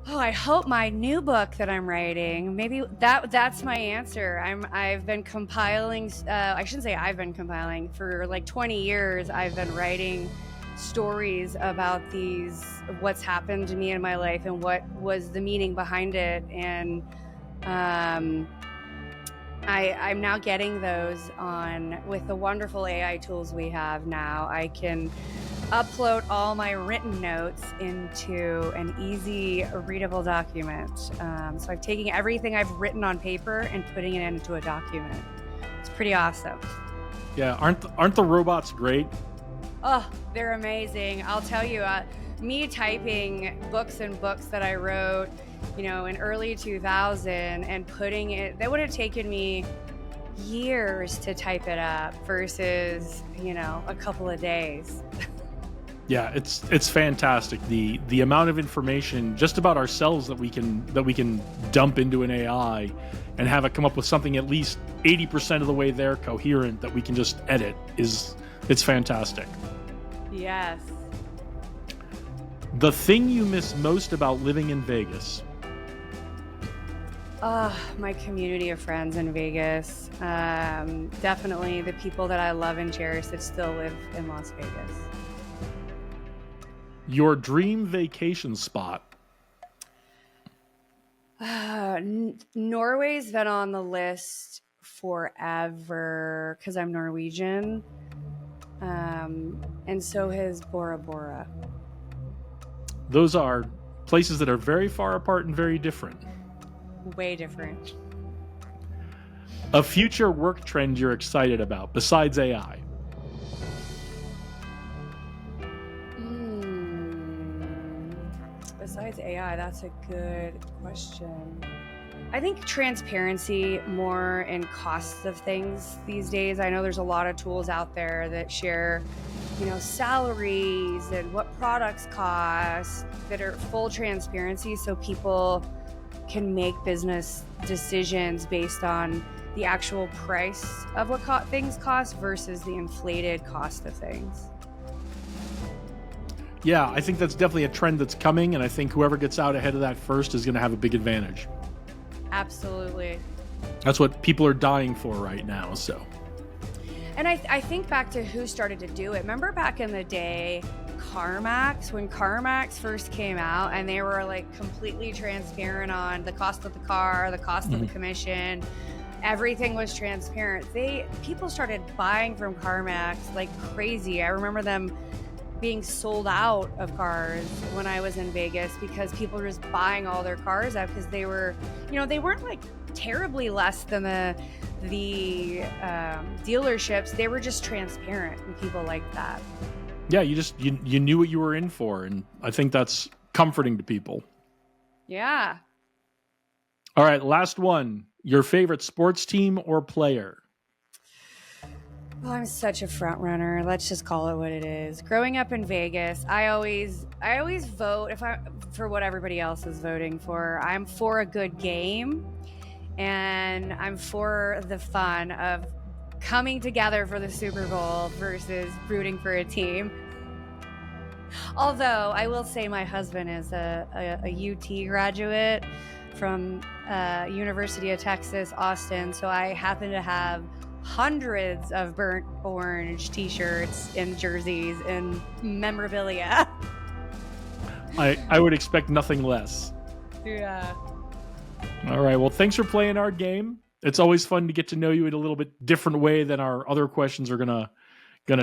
Oh, I hope my new book that I'm writing. Maybe that's my answer. I've been compiling. I shouldn't say I've been compiling for like 20 years. I've been writing stories about what's happened to me in my life and what was the meaning behind it. And I'm now getting those on with the wonderful AI tools we have now. I can upload all my written notes into an easy readable document. So I'm taking everything I've written on paper and putting it into a document. It's pretty awesome. Yeah, aren't the robots great? Oh, they're amazing. I'll tell you, me typing books and books that I wrote, in early 2000 and putting it, that would have taken me years to type it up versus, a couple of days. Yeah, it's fantastic. The amount of information just about ourselves that we can dump into an AI and have it come up with something at least 80% of the way there coherent that we can just edit it's fantastic. Yes. The thing you miss most about living in Vegas. My community of friends in Vegas. Definitely the people that I love and cherish that still live in Las Vegas. Your dream vacation spot. Norway's been on the list forever because I'm Norwegian. And so has Bora Bora. Those are places that are very far apart and very different. Way different. A future work trend you're excited about besides AI. Besides AI, that's a good question. I think transparency more in costs of things these days. I know there's a lot of tools out there that share, salaries and what products cost that are full transparency so people can make business decisions based on the actual price of what things cost versus the inflated cost of things. Yeah, I think that's definitely a trend that's coming, and I think whoever gets out ahead of that first is going to have a big advantage. Absolutely. That's what people are dying for right now, so. And I think back to who started to do it. Remember back in the day, CarMax, when CarMax first came out and they were like completely transparent on the cost of the car, the cost of the commission, everything was transparent. People started buying from CarMax like crazy. I remember them being sold out of cars when I was in Vegas because people were just buying all their cars out because they were, they weren't like terribly less than the dealerships. They were just transparent and people liked that. Yeah, you knew what you were in for, and I think that's comforting to people. Yeah. All right, last one. Your favorite sports team or player? Oh, I'm such a front runner. Let's just call it what it is. Growing up in Vegas, I always vote for what everybody else is voting for. I'm for a good game, and I'm for the fun of coming together for the Super Bowl versus rooting for a team. Although I will say my husband is a UT graduate from University of Texas, Austin, so I happen to have hundreds of burnt orange t-shirts and jerseys and memorabilia. I would expect nothing less. Yeah. All right. Well, thanks for playing our game. It's always fun to get to know you in a little bit different way than our other questions are gonna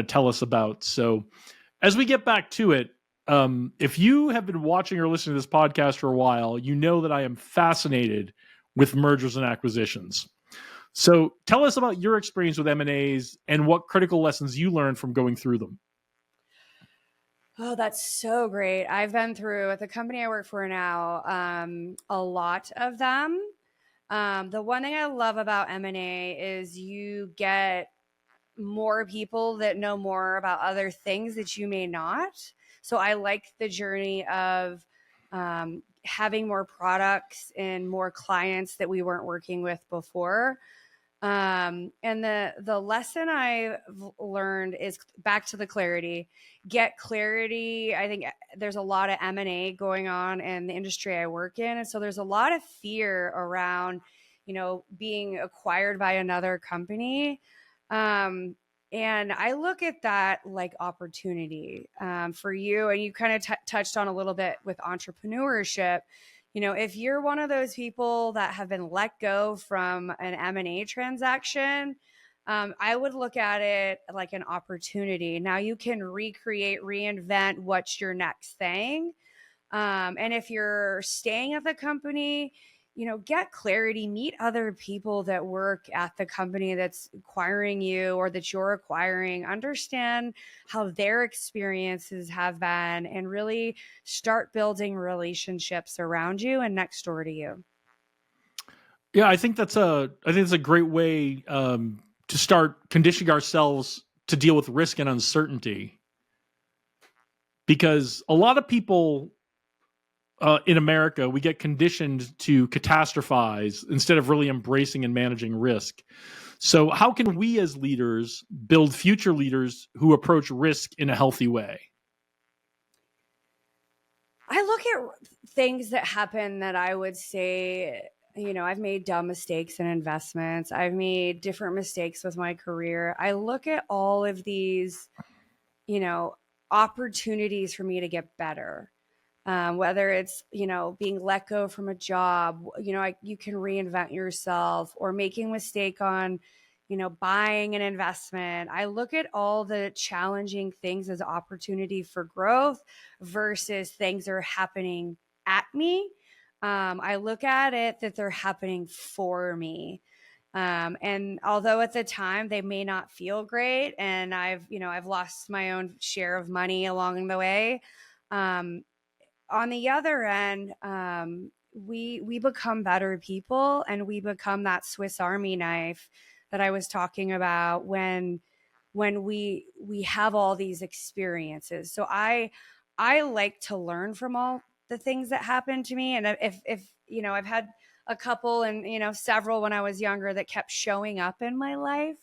tell us about. So as we get back to it, if you have been watching or listening to this podcast for a while, you know that I am fascinated with mergers and acquisitions. So tell us about your experience with M&As and what critical lessons you learned from going through them. Oh, that's so great. I've been through, at the company I work for now, a lot of them. The one thing I love about M&A is you get more people that know more about other things that you may not. So I like the journey of having more products and more clients that we weren't working with before. And the lesson I've learned is back to the clarity. Get clarity. I think there's a lot of M&A going on in the industry I work in, and so there's a lot of fear around, being acquired by another company. Um, and I look at that like opportunity for you. And you kind of touched on a little bit with entrepreneurship. If you're one of those people that have been let go from an M&A transaction, I would look at it like an opportunity. Now you can recreate, reinvent what's your next thing. And if you're staying at the company, get clarity, meet other people that work at the company that's acquiring you or that you're acquiring, understand how their experiences have been, and really start building relationships around you and next door to you. Yeah, I think it's a great way to start conditioning ourselves to deal with risk and uncertainty, because a lot of people in America, we get conditioned to catastrophize instead of really embracing and managing risk. So, how can we as leaders build future leaders who approach risk in a healthy way? I look at things that happen that I would say, I've made dumb mistakes in investments. I've made different mistakes with my career. I look at all of these, you know, opportunities for me to get better. Whether it's, being let go from a job, you can reinvent yourself, or making a mistake on, buying an investment. I look at all the challenging things as opportunity for growth versus things that are happening at me. I look at it that they're happening for me. And although at the time they may not feel great, and I've lost my own share of money along the way, um, on the other end, we become better people, and we become that Swiss Army knife that I was talking about when we have all these experiences. So I like to learn from all the things that happened to me, and if I've had a couple and several when I was younger that kept showing up in my life.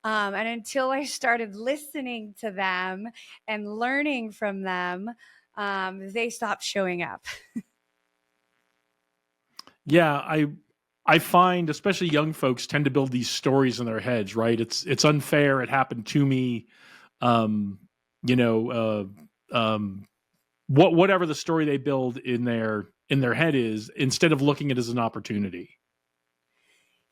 And until I started listening to them and learning from them, they stopped showing up. Yeah, I find especially young folks tend to build these stories in their heads, right? It's unfair. It happened to me. Um, you know, whatever the story they build in their head is, instead of looking at it as an opportunity.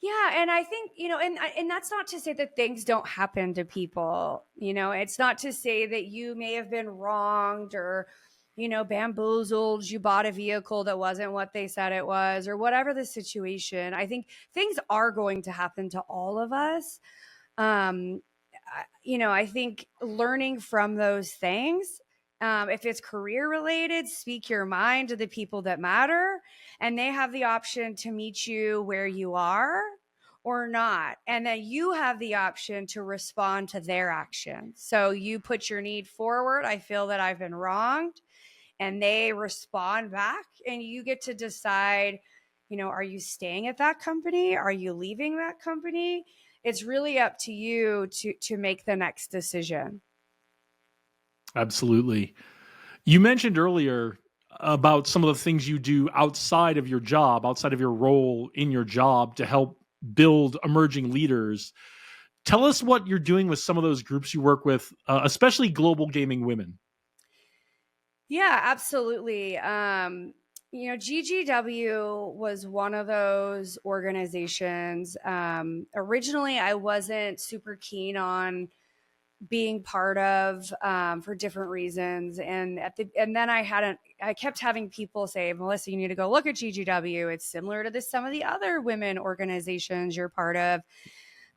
Yeah, and I think, and that's not to say that things don't happen to people. It's not to say that you may have been wronged or, bamboozled, you bought a vehicle that wasn't what they said it was, or whatever the situation. I think things are going to happen to all of us. Um, I think learning from those things, if it's career related, speak your mind to the people that matter, and they have the option to meet you where you are or not. And then you have the option to respond to their action. So you put your need forward. I feel that I've been wronged, and they respond back, and you get to decide, are you staying at that company? Are you leaving that company? It's really up to you to make the next decision. Absolutely. You mentioned earlier about some of the things you do outside of your job, outside of your role in your job to help build emerging leaders. Tell us what you're doing with some of those groups you work with, especially global gaming women. Yeah, absolutely. GGW was one of those organizations. Originally, I wasn't super keen on being part of, for different reasons, and then I kept having people say, Melissa, you need to go look at GGW. It's similar to some of the other women organizations you're part of.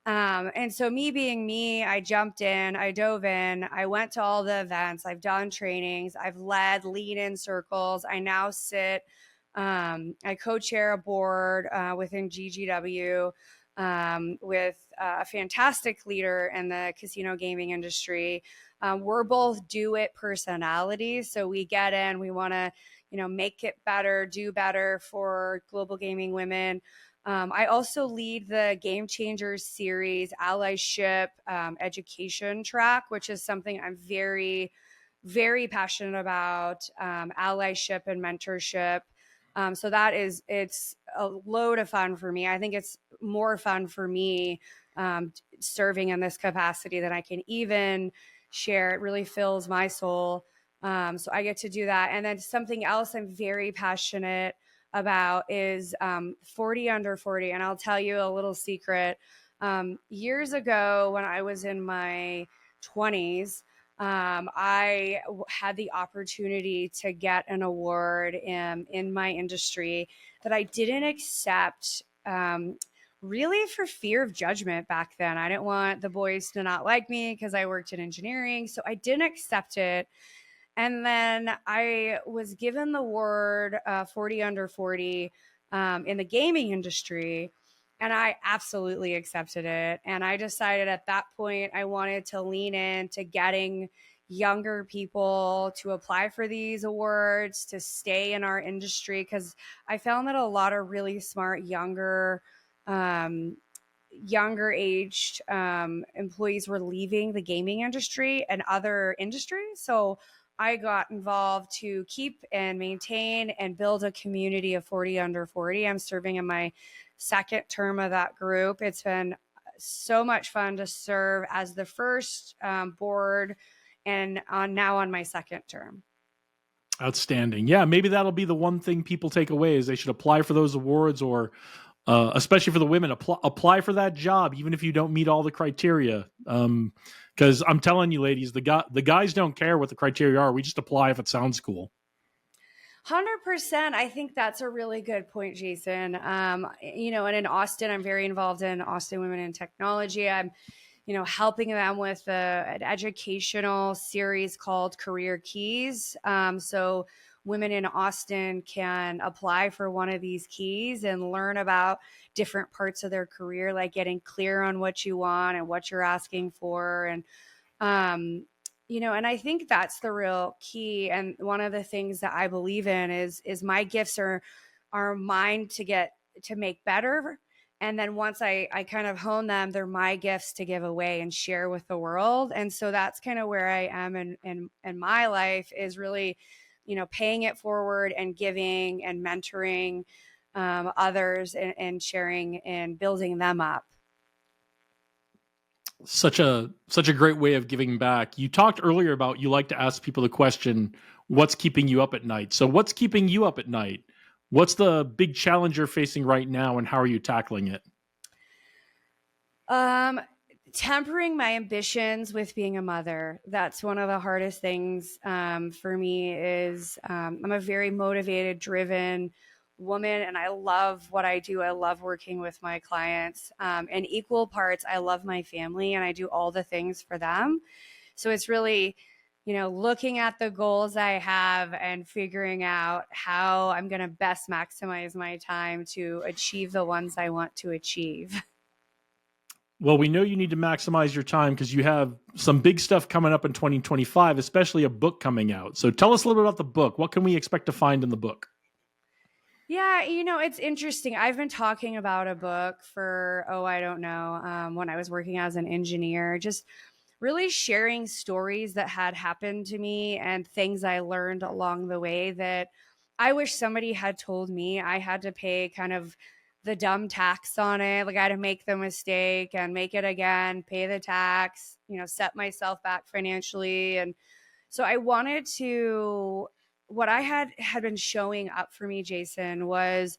And so, me being me, I jumped in, I dove in, I went to all the events, I've done trainings, I've led lead in circles. I now I co-chair a board within GGW, with a fantastic leader in the casino gaming industry. We're both do it personalities. So we get in, we want to, make it better, do better for global gaming women. I also lead the Game Changers series allyship education track, which is something I'm very, very passionate about, allyship and mentorship. So it's a load of fun for me. I think it's more fun for me serving in this capacity than I can even share. It really fills my soul. So I get to do that. And then something else I'm very passionate about is 40 under 40. And I'll tell you a little secret. Years ago, when I was in my 20s, had the opportunity to get an award in my industry that I didn't accept. Really for fear of judgment back then. I didn't want the boys to not like me because I worked in engineering. So I didn't accept it. And then I was given the word 40 under 40 in the gaming industry. And I absolutely accepted it. And I decided at that point I wanted to lean into getting younger people to apply for these awards, to stay in our industry, because I found that a lot of really smart um, younger aged employees were leaving the gaming industry and other industries. So I got involved to keep and maintain and build a community of 40 under 40. I'm serving in my second term of that group. It's been so much fun to serve as the first board and now on my second term. Outstanding. Yeah, maybe that'll be the one thing people take away is they should apply for those awards, or especially for the women, apply for that job, even if you don't meet all the criteria. Because I'm telling you, ladies, the guys don't care what the criteria are. We just apply if it sounds cool. 100%. I think that's a really good point, Jason. And in Austin, I'm very involved in Austin Women in Technology. I'm helping them with an educational series called Career Keys. So women in Austin can apply for one of these keys and learn about different parts of their career, like getting clear on what you want and what you're asking for. And I think that's the real key. And one of the things that I believe in is my gifts are mine to make better. And then once I kind of hone them, they're my gifts to give away and share with the world. And so that's kind of where I am in my life, is really, paying it forward and giving and mentoring others and sharing and building them up. Such a great way of giving back. You talked earlier about you like to ask people the question, what's keeping you up at night? So what's keeping you up at night? What's the big challenge you're facing right now, and how are you tackling it? Tempering my ambitions with being a mother. That's one of the hardest things for me. I'm a very motivated, driven woman, and I love what I do. I love working with my clients. In equal parts, I love my family and I do all the things for them. So it's really, looking at the goals I have and figuring out how I'm going to best maximize my time to achieve the ones I want to achieve. Well, we know you need to maximize your time because you have some big stuff coming up in 2025, especially a book coming out. So tell us a little bit about the book. What can we expect to find in the book? Yeah, it's interesting. I've been talking about a book for, I don't know, when I was working as an engineer, just really sharing stories that had happened to me and things I learned along the way that I wish somebody had told me. I had to pay kind of the dumb tax on it. Like I had to make the mistake and make it again, pay the tax, set myself back financially. And so I wanted to, what I had been showing up for me, Jason, was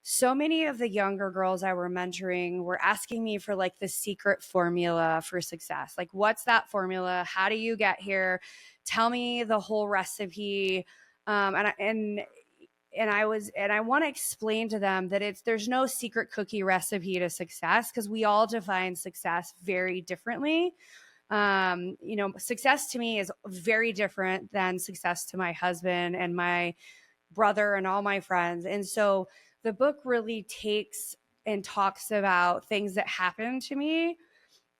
so many of the younger girls I were mentoring were asking me for like the secret formula for success. Like, what's that formula? How do you get here? Tell me the whole recipe. And I want to explain to them that there's no secret cookie recipe to success, because we all define success very differently. Success to me is very different than success to my husband and my brother and all my friends. And so the book really takes and talks about things that happened to me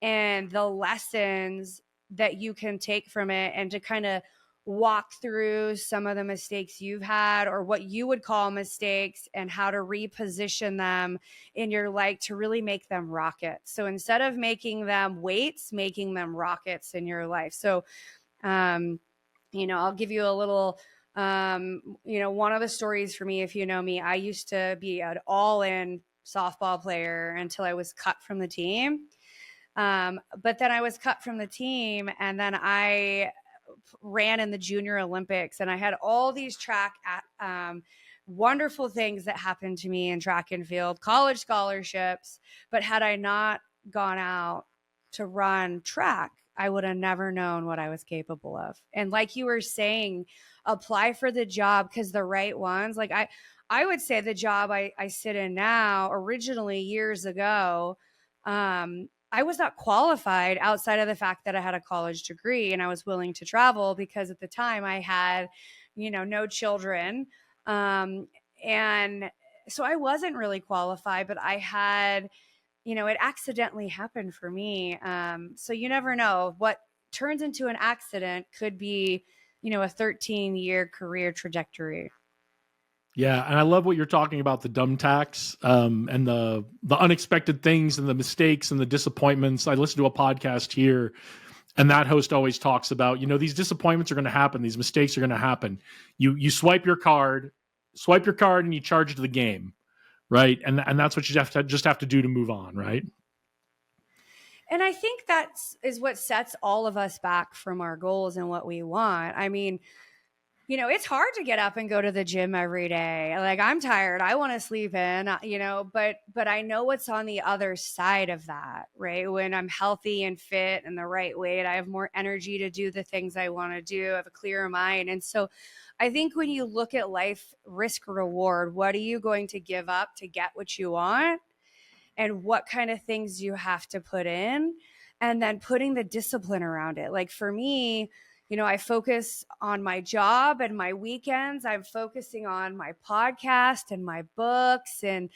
and the lessons that you can take from it, and to kind of walk through some of the mistakes you've had or what you would call mistakes and how to reposition them in your life to really make them rockets. So instead of making them weights, making them rockets in your life. So, I'll give you a little, one of the stories for me, if you know me, I used to be an all in softball player until I was cut from the team. But then I was cut from the team, and then I ran in the Junior Olympics, and I had all these wonderful things that happened to me in track and field, college scholarships. But had I not gone out to run track, I would have never known what I was capable of. And like you were saying, apply for the job, because the right ones, like I would say the job I sit in now, originally years ago, I was not qualified outside of the fact that I had a college degree and I was willing to travel, because at the time I had, no children. And so I wasn't really qualified, but I had, it accidentally happened for me. So you never know what turns into an accident could be, a 13-year career trajectory. Yeah, and I love what you're talking about, the dumb tax, and the unexpected things and the mistakes and the disappointments. I listen to a podcast here, and that host always talks about, these disappointments are going to happen, these mistakes are going to happen. You swipe your card, and you charge it to the game, right? And that's what you have to do to move on, right? And I think is what sets all of us back from our goals and what we want. I mean, it's hard to get up and go to the gym every day. Like, I'm tired. I want to sleep in, but I know what's on the other side of that, right? When I'm healthy and fit and the right weight, I have more energy to do the things I want to do. I have a clearer mind. And so I think when you look at life risk reward, what are you going to give up to get what you want? And what kind of things you have to put in, and then putting the discipline around it. Like for me, I focus on my job and my weekends. I'm focusing on my podcast and my books. And,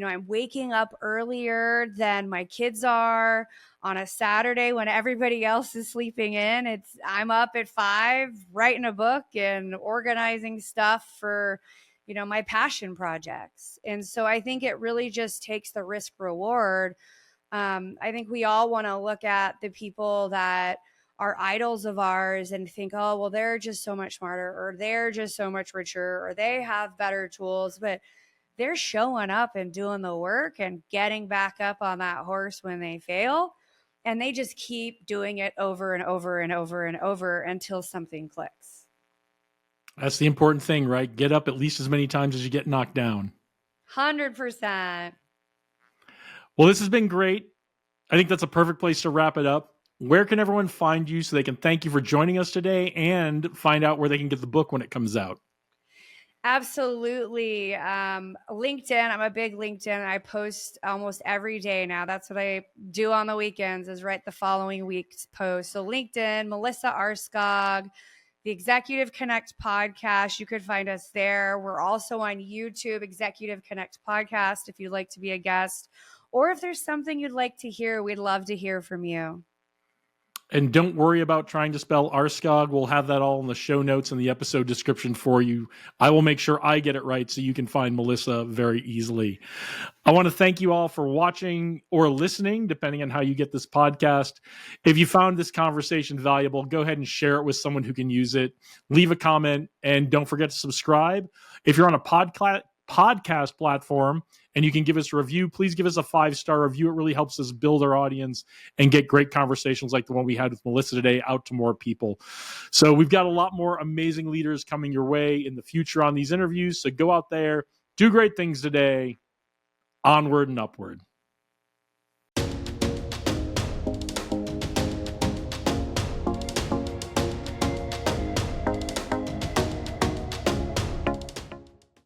I'm waking up earlier than my kids are on a Saturday when everybody else is sleeping in. I'm up at 5, writing a book and organizing stuff for, my passion projects. And so I think it really just takes the risk reward. I think we all want to look at the people that are idols of ours and think, oh, well, they're just so much smarter, or they're just so much richer, or they have better tools, but they're showing up and doing the work and getting back up on that horse when they fail. And they just keep doing it over and over and over and over until something clicks. That's the important thing, right? Get up at least as many times as you get knocked down. 100%. Well, this has been great. I think that's a perfect place to wrap it up. Where can everyone find you so they can thank you for joining us today and find out where they can get the book when it comes out? Absolutely. LinkedIn. I'm a big LinkedIn. I post almost every day now. That's what I do on the weekends, is write the following week's post. So LinkedIn, Melissa Aarskaug, the Executive Connect podcast. You could find us there. We're also on YouTube, Executive Connect podcast, if you'd like to be a guest, or if there's something you'd like to hear, we'd love to hear from you. And don't worry about trying to spell Aarskaug. We'll have that all in the show notes and the episode description for you. I will make sure I get it right so you can find Melissa very easily. I want to thank you all for watching or listening, depending on how you get this podcast. If you found this conversation valuable, go ahead and share it with someone who can use it. Leave a comment, and don't forget to subscribe. If you're on a podcast platform and you can give us a review, please give us a 5-star review. It really helps us build our audience and get great conversations like the one we had with Melissa today out to more people. So we've got a lot more amazing leaders coming your way in the future on these interviews. So go out there, do great things today, onward and upward.